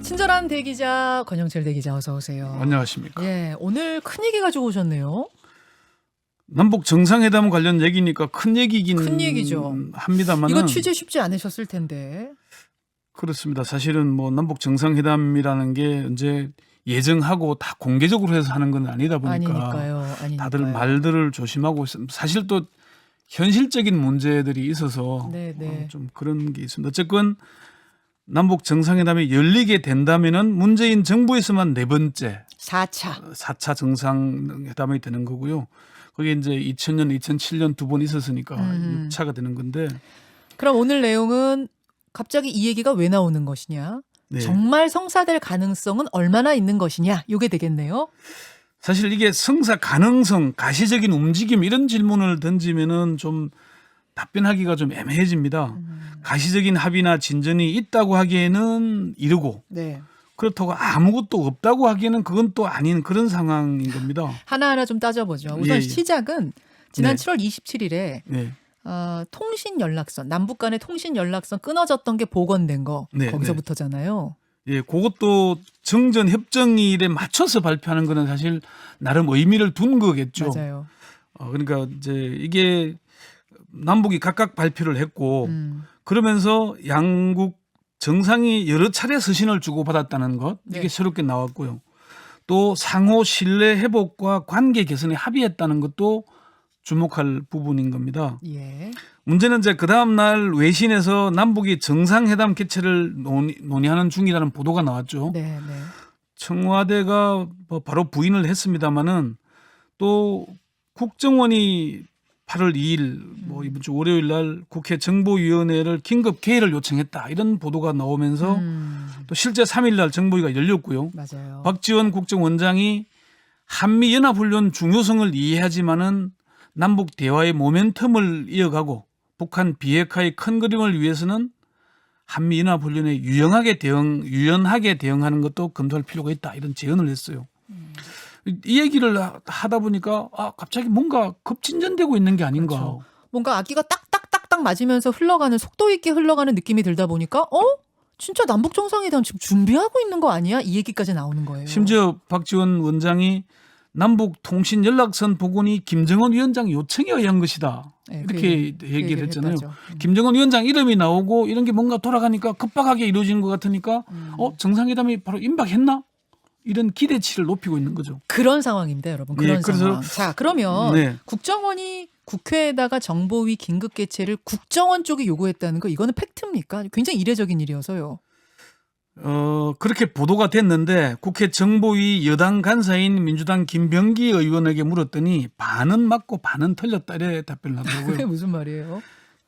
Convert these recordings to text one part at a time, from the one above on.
친절한 대기자 권영철 대기자 어서 오세요. 안녕하십니까. 예, 오늘 큰 얘기 가지고 오셨네요. 남북 정상회담 관련 얘기니까 큰 얘기긴 큰 얘기죠. 합니다만은 이거 취재 쉽지 않으셨을 텐데. 그렇습니다. 사실은 뭐 남북 정상회담이라는 게 이제 예정하고 다 공개적으로 해서 하는 건 아니다 보니까 아니니까요. 다들 말들을 조심하고 있습니다. 사실 또 현실적인 문제들이 있어서 네네. 좀 그런 게 있습니다. 어쨌건 남북 정상회담이 열리게 된다면은 문재인 정부에서만 네 번째 4차. 4차 정상회담이 되는 거고요. 그게 이제 2000년, 2007년 두 번 있었으니까 6차가 되는 건데. 그럼 오늘 내용은 갑자기 이 얘기가 왜 나오는 것이냐? 네. 정말 성사될 가능성은 얼마나 있는 것이냐? 이게 되겠네요. 사실 이게 성사 가능성, 가시적인 움직임 이런 질문을 던지면은 좀 답변하기가 좀 애매해집니다. 가시적인 합의나 진전이 있다고 하기에는 이르고 네. 그렇다고 아무것도 없다고 하기에는 그건 또 아닌 그런 상황인 겁니다. 하나하나 좀 따져보죠. 우선 예. 시작은 지난 네. 7월 27일에 네. 통신 연락선, 남북 간의 통신 연락선 끊어졌던 게 복원된 거 네, 거기서부터잖아요. 예, 그것도 정전 협정일에 맞춰서 발표하는 거는 사실 나름 의미를 둔 거겠죠. 맞아요. 그러니까 이제 이게 남북이 각각 발표를 했고 그러면서 양국 정상이 여러 차례 서신을 주고받았다는 것 이게 네. 새롭게 나왔고요. 또 상호 신뢰 회복과 관계 개선에 합의했다는 것도 주목할 부분인 겁니다. 예. 문제는 이제 그 다음 날 외신에서 남북이 정상회담 개최를 논의하는 중이라는 보도가 나왔죠. 네, 네. 청와대가 뭐 바로 부인을 했습니다마는 또 국정원이 8월 2일 뭐 이번 주 월요일 날 국회 정보위원회를 긴급 개회를 요청했다 이런 보도가 나오면서 또 실제 3일 날 정보위가 열렸고요. 맞아요. 박지원 국정원장이 한미 연합훈련 중요성을 이해하지만은 남북 대화의 모멘텀을 이어가고 북한 비핵화의 큰 그림을 위해서는 한미 연합훈련에 유연하게 대응하는 것도 검토할 필요가 있다 이런 제언을 했어요. 이 얘기를 하다 보니까 갑자기 뭔가 급진전되고 있는 게 아닌가. 그렇죠. 뭔가 아기가 딱딱딱딱 맞으면서 흘러가는 속도 있게 흘러가는 느낌이 들다 보니까 진짜 남북 정상회담 지금 준비하고 있는 거 아니야? 이 얘기까지 나오는 거예요. 심지어 박지원 원장이 남북 통신 연락선 복원이 김정은 위원장 요청에 의한 것이다. 네, 이렇게 그 얘기를 했잖아요. 했다죠. 김정은 위원장 이름이 나오고 이런 게 뭔가 돌아가니까 급박하게 이루어지는 것 같으니까 정상회담이 바로 임박했나? 이런 기대치를 높이고 있는 거죠. 그런 상황입니다, 여러분. 그런 예, 그래서 상황. 자, 그러면 네. 국정원이 국회에다가 정보위 긴급 개최를 국정원 쪽이 요구했다는 거 이거는 팩트입니까? 굉장히 이례적인 일이어서요. 그렇게 보도가 됐는데 국회 정보위 여당 간사인 민주당 김병기 의원에게 물었더니 반은 맞고 반은 틀렸다 이래 답변을 그게 하더라고요. 무슨 말이에요?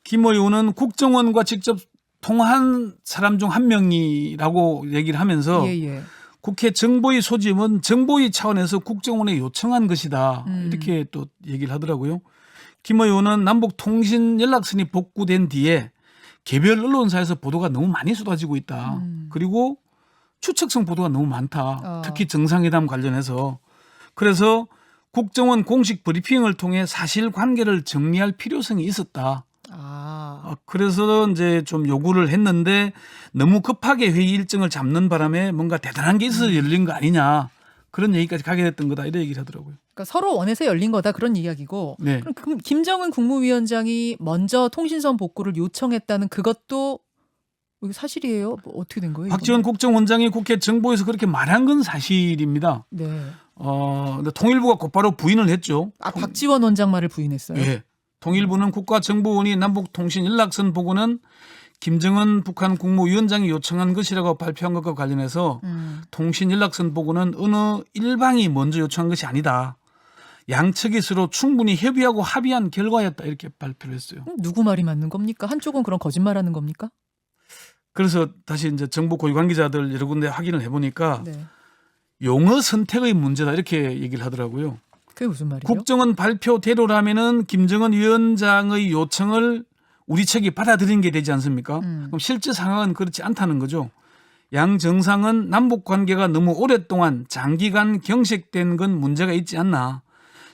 김 의원은 국정원과 직접 통화한 사람 중 한 명이라고 얘기를 하면서 예. 국회 정보위 소집은 정보위 차원에서 국정원에 요청한 것이다. 이렇게 또 얘기를 하더라고요. 김 의원은 남북 통신 연락선이 복구된 뒤에 개별 언론사에서 보도가 너무 많이 쏟아지고 있다. 그리고 추측성 보도가 너무 많다. 특히 정상회담 관련해서. 그래서 국정원 공식 브리핑을 통해 사실관계를 정리할 필요성이 있었다. 그래서 이제 좀 요구를 했는데 너무 급하게 회의 일정을 잡는 바람에 뭔가 대단한 게 있어서 열린 거 아니냐. 그런 얘기까지 가게 됐던 거다. 이런 얘기를 하더라고요. 그러니까 서로 원해서 열린 거다 그런 이야기고. 네. 그럼 김정은 국무위원장이 먼저 통신선 복구를 요청했다는 그것도 이거 사실이에요? 뭐 어떻게 된 거예요? 박지원 이거는? 국정원장이 국회 정보에서 그렇게 말한 건 사실입니다. 네. 근데 통일부가 곧바로 부인을 했죠. 박지원 원장 말을 부인했어요. 예. 통일부는 국가정보원이 남북통신 연락선 복원은 김정은 북한 국무위원장이 요청한 것이라고 발표한 것과 관련해서 통신 연락선 복원은 어느 일방이 먼저 요청한 것이 아니다. 양측이 서로 충분히 협의하고 합의한 결과였다. 이렇게 발표를 했어요. 누구 말이 맞는 겁니까? 한쪽은 그런 거짓말하는 겁니까? 그래서 다시 이제 정부 고위 관계자들 여러 군데 확인을 해보니까 네. 용어 선택의 문제다 이렇게 얘기를 하더라고요. 그게 무슨 말이에요? 국정원 발표대로라면은 김정은 위원장의 요청을 우리 측이 받아들인 게 되지 않습니까? 그럼 실제 상황은 그렇지 않다는 거죠. 양 정상은 남북 관계가 너무 오랫동안 장기간 경색된 건 문제가 있지 않나.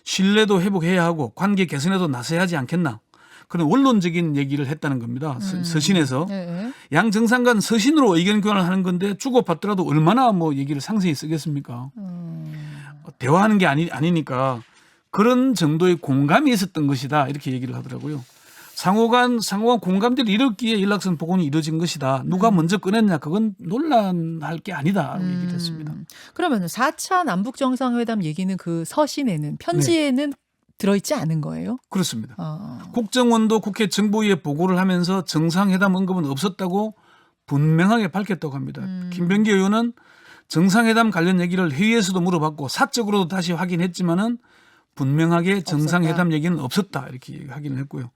신뢰도 회복해야 하고 관계 개선에도 나서야 하지 않겠나. 그런 원론적인 얘기를 했다는 겁니다. 서신에서. 네. 양 정상 간 서신으로 의견 교환을 하는 건데 주고받더라도 얼마나 뭐 얘기를 상세히 쓰겠습니까? 대화하는 게 아니니까 그런 정도의 공감이 있었던 것이다. 이렇게 얘기를 하더라고요. 상호간 공감대를 이뤘기에 연락선 복원이 이루어진 것이다. 누가 먼저 꺼냈냐 그건 논란할 게 아니다라고 얘기를 했습니다. 그러면 4차 남북 정상회담 얘기는 그 서신에는 편지에는 들어있지 않은 거예요? 그렇습니다. 아. 국정원도 국회 정보위에 보고를 하면서 정상회담 언급은 없었다고 분명하게 밝혔다고 합니다. 김병기 의원은 정상회담 관련 얘기를 회의에서도 물어봤고 사적으로도 다시 확인했지만은 분명하게 정상회담 얘기는 없었다 이렇게 확인을 했고요.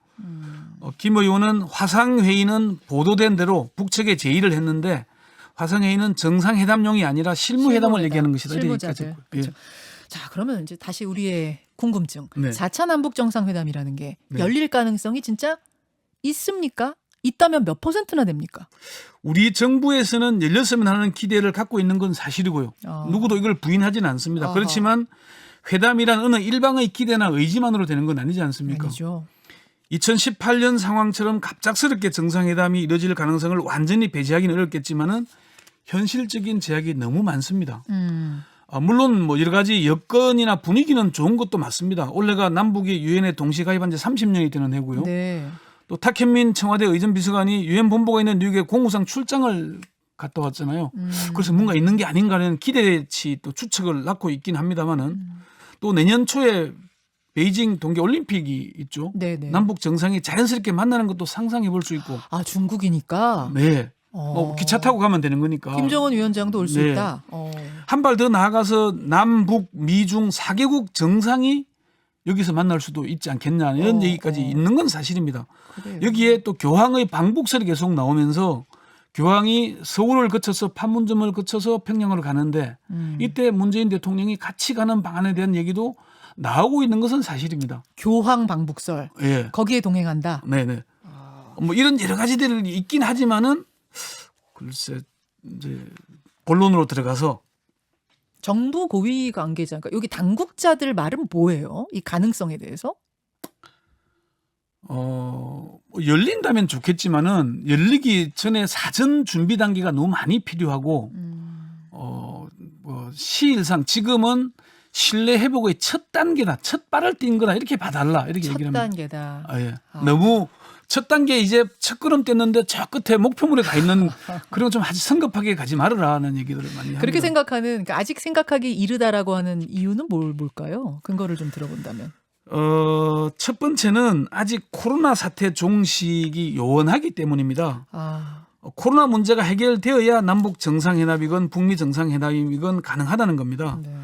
김 의원은 화상회의는 보도된 대로 북측에 제의를 했는데 화상회의는 정상회담용이 아니라 실무회담을 얘기하는 것이다. 실무자들. 그렇죠. 자, 그러면 이제 다시 우리의 궁금증. 네. 4차 남북 정상회담이라는 게 네. 열릴 가능성이 진짜 있습니까? 있다면 몇 %나 됩니까? 우리 정부에서는 열렸으면 하는 기대를 갖고 있는 건 사실이고요. 누구도 이걸 부인하지는 않습니다. 아하. 그렇지만 회담이란 어느 일방의 기대나 의지만으로 되는 건 아니지 않습니까? 아니죠. 2018년 상황처럼 갑작스럽게 정상회담이 이뤄질 가능성을 완전히 배제하기는 어렵겠지만은 현실적인 제약이 너무 많습니다. 물론 뭐 여러 가지 여건이나 분위기는 좋은 것도 맞습니다. 올해가 남북이 유엔에 동시 가입한 지 30년이 되는 해고요. 네. 또 탁현민 청와대 의전비서관이 유엔 본부가 있는 뉴욕에 공무상 출장을 갔다 왔잖아요. 그래서 뭔가 있는 게 아닌가라는 기대치 또 추측을 낳고 있긴 합니다만은 또 내년 초에 베이징 동계올림픽이 있죠. 네네. 남북 정상이 자연스럽게 만나는 것도 상상해 볼 수 있고. 아, 중국이니까. 네. 뭐 기차 타고 가면 되는 거니까. 김정은 위원장도 올 수 네. 있다. 한 발 더 나아가서 남북 미중 4개국 정상이 여기서 만날 수도 있지 않겠냐 이런 얘기까지 있는 건 사실입니다. 그래요. 여기에 또 교황의 방북설이 계속 나오면서 교황이 서울을 거쳐서 판문점을 거쳐서 평양으로 가는데 이때 문재인 대통령이 같이 가는 방안에 대한 얘기도 나오고 있는 것은 사실입니다. 교황 방북설. 예. 거기에 동행한다. 네네. 뭐 이런 여러 가지들이 있긴 하지만은 글쎄 이제 본론으로 들어가서 정부 고위 관계자, 그러니까 여기 당국자들 말은 뭐예요? 이 가능성에 대해서? 뭐 열린다면 좋겠지만은 열리기 전에 사전 준비 단계가 너무 많이 필요하고 뭐 시일상 지금은 신뢰 회복의 첫 단계다, 첫 발을 띈 거다 이렇게 봐달라 이렇게 첫 얘기를 합니다. 단계다. 예. 너무 첫 단계 이제 첫 걸음 뗐는데 저 끝에 목표물에 가 있는 그런 좀 아주 성급하게 가지 말아라는 얘기들을 많이 합니다. 그렇게 생각하는, 그러니까 아직 생각하기 이르다라고 하는 이유는 뭘까요? 근거를 좀 들어본다면. 첫 번째는 아직 코로나 사태 종식이 요원하기 때문입니다. 코로나 문제가 해결되어야 남북 정상회담이건 북미 정상회담이건 가능하다는 겁니다. 네.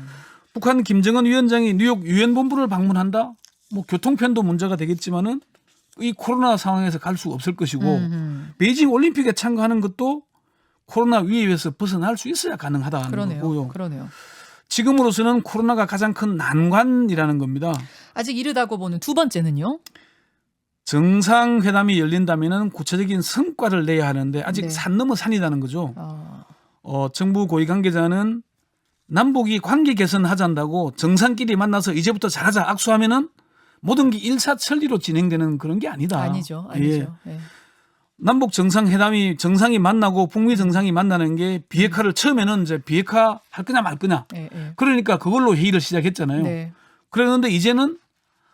북한 김정은 위원장이 뉴욕 유엔 본부를 방문한다? 뭐 교통편도 문제가 되겠지만은 이 코로나 상황에서 갈 수 없을 것이고 베이징 올림픽에 참가하는 것도 코로나 위협에서 벗어날 수 있어야 가능하다는 그러네요. 거고요. 그러네요. 지금으로서는 코로나가 가장 큰 난관이라는 겁니다. 아직 이르다고 보는 두 번째는요? 정상회담이 열린다면은 구체적인 성과를 내야 하는데 아직 네. 산 넘어 산이라는 거죠. 정부 고위 관계자는 남북이 관계 개선하자는다고 정상끼리 만나서 이제부터 잘하자 악수하면은 모든 게 일사천리로 진행되는 그런 게 아니다. 아니죠. 예. 네. 남북 정상회담이 정상이 만나고 북미 정상이 만나는 게 비핵화를 처음에는 이제 비핵화 할 거냐 말 거냐. 네. 그러니까 그걸로 회의를 시작했잖아요. 네. 그랬는데 이제는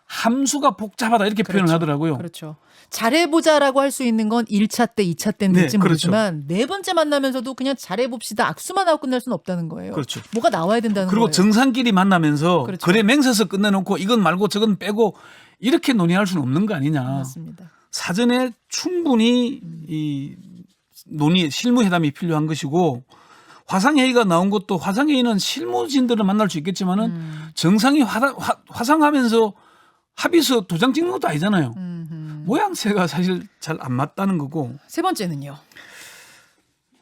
함수가 복잡하다 이렇게 그렇죠. 표현을 하더라고요. 그렇죠. 잘해보자라고 할 수 있는 건 1차 때, 2차 때는 네, 될지 그렇죠. 모르지만 네 번째 만나면서도 그냥 잘해봅시다. 악수만 하고 끝날 수는 없다는 거예요. 그렇죠. 뭐가 나와야 된다는 그리고 거예요. 정상끼리 만나면서 그렇죠. 거래 맹세서 끝내놓고 이건 말고 저건 빼고 이렇게 논의할 수는 없는 거 아니냐. 맞습니다. 사전에 충분히 이 논의 실무회담이 필요한 것이고 화상회의가 나온 것도 화상회의는 실무진들을 만날 수 있겠지만은 정상이 화상하면서 합의서 도장 찍는 것도 아니잖아요. 모양새가 사실 잘 안 맞다는 거고. 세 번째는요.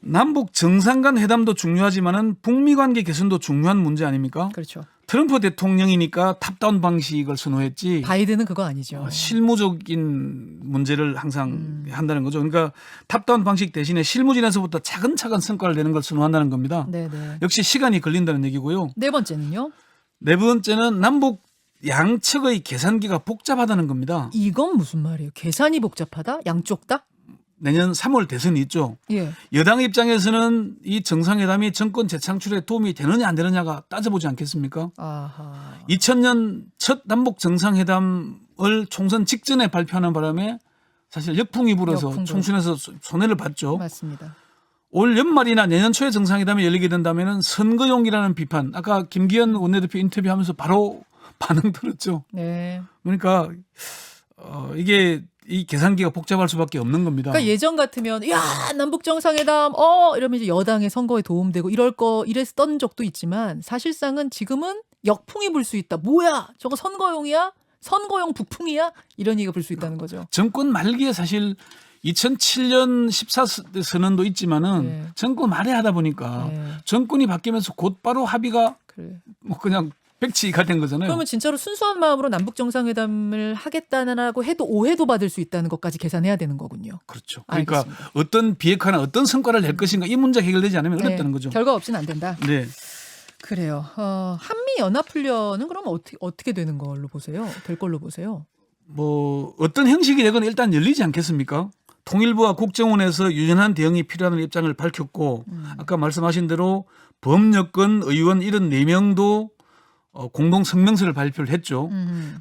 남북 정상 간 회담도 중요하지만은 북미 관계 개선도 중요한 문제 아닙니까? 그렇죠. 트럼프 대통령이니까 탑다운 방식을 선호했지. 바이든은 그거 아니죠. 실무적인 문제를 항상 한다는 거죠. 그러니까 탑다운 방식 대신에 실무진에서부터 차근차근 성과를 내는 걸 선호한다는 겁니다. 네네. 역시 시간이 걸린다는 얘기고요. 네 번째는요. 네 번째는 남북 양측의 계산기가 복잡하다는 겁니다. 이건 무슨 말이에요? 계산이 복잡하다? 양쪽 다? 내년 3월 대선이 있죠. 예. 여당 입장에서는 이 정상회담이 정권 재창출에 도움이 되느냐 안 되느냐가 따져보지 않겠습니까? 아하. 2000년 첫 남북 정상회담을 총선 직전에 발표하는 바람에 사실 역풍이 불어서 총선에서 손해를 봤죠. 맞습니다. 올 연말이나 내년 초에 정상회담이 열리게 된다면 선거용이라는 비판. 아까 김기현 원내대표 인터뷰하면서 바로 반응 들었죠. 네. 그러니까 이게 이 계산기가 복잡할 수밖에 없는 겁니다. 그러니까 예전 같으면 야 남북 정상회담 이러면 이제 여당의 선거에 도움되고 이랬던 적도 있지만 사실상은 지금은 역풍이 불 수 있다. 뭐야? 저거 선거용이야? 선거용 북풍이야? 이런 얘기가 불 수 있다는 거죠. 정권 말기에 사실 2007년 14선언도 있지만은 네. 정권 말에 하다 보니까 네. 정권이 바뀌면서 곧바로 합의가 그래. 뭐 그냥 백지가 된 거잖아요. 그러면 진짜로 순수한 마음으로 남북 정상회담을 하겠다고 해도 오해도 받을 수 있다는 것까지 계산해야 되는 거군요. 그렇죠. 그러니까 알겠습니다. 어떤 비핵화나 어떤 성과를 낼 것인가 이 문제 해결되지 않으면 어렵다는 거죠. 결과 없이는 안 된다. 네. 그래요. 한미 연합훈련은 그럼 어떻게 되는 걸로 보세요? 될 걸로 보세요? 뭐 어떤 형식이 되건 일단 열리지 않겠습니까? 통일부와 국정원에서 유연한 대응이 필요하다는 입장을 밝혔고 아까 말씀하신 대로 범여권 의원 74명도 공동 성명서를 발표를 했죠.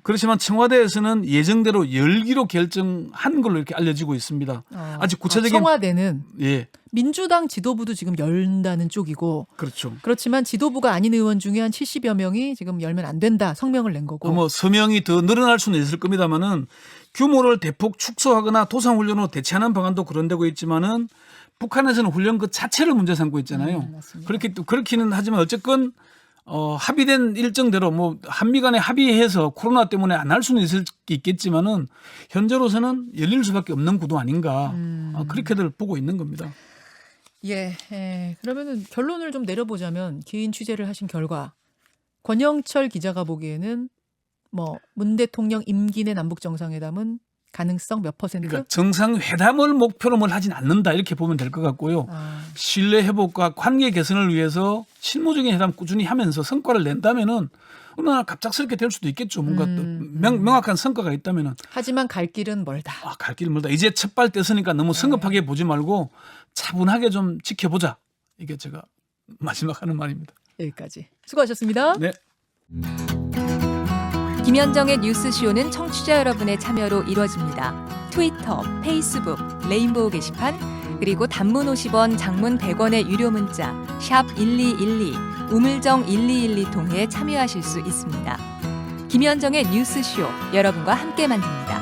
그렇지만 청와대에서는 예정대로 열기로 결정한 걸로 이렇게 알려지고 있습니다. 아직 구체적인 청와대는 예, 민주당 지도부도 지금 열다는 쪽이고 그렇죠. 그렇지만 지도부가 아닌 의원 중에 한 70여 명이 지금 열면 안 된다 성명을 낸 거고. 뭐 서명이 더 늘어날 수는 있을 겁니다만은 규모를 대폭 축소하거나 도상훈련으로 대체하는 방안도 거론되고 있지만은 북한에서는 훈련 그 자체를 문제 삼고 있잖아요. 맞습니다. 그렇기는 하지만 어쨌건 합의된 일정대로 뭐 한미 간에 합의해서 코로나 때문에 안 할 수는 있겠지만은 현재로서는 열릴 수밖에 없는 구도 아닌가 그렇게들 보고 있는 겁니다. 예. 그러면은 결론을 좀 내려보자면 긴 취재를 하신 결과 권영철 기자가 보기에는 뭐 문 대통령 임기 내 남북 정상회담은 가능성 몇 %? 그러니까 정상회담을 목표로 뭘 하진 않는다 이렇게 보면 될 것 같고요. 신뢰 회복과 관계 개선을 위해서 실무적인 회담 꾸준히 하면서 성과를 낸다면은 어느 날 갑작스럽게 될 수도 있겠죠. 뭔가 또 명확한 성과가 있다면은. 하지만 갈 길은 멀다. 갈 길은 멀다. 이제 첫발 뗐으니까 너무 성급하게 보지 말고 차분하게 좀 지켜보자. 이게 제가 마지막 하는 말입니다. 여기까지. 수고하셨습니다. 네. 김현정의 뉴스쇼는 청취자 여러분의 참여로 이루어집니다. 트위터, 페이스북, 레인보우 게시판, 그리고 단문 50원, 장문 100원의 유료 문자 샵 1212, 우물정 1212 통해 참여하실 수 있습니다. 김현정의 뉴스쇼, 여러분과 함께 만듭니다.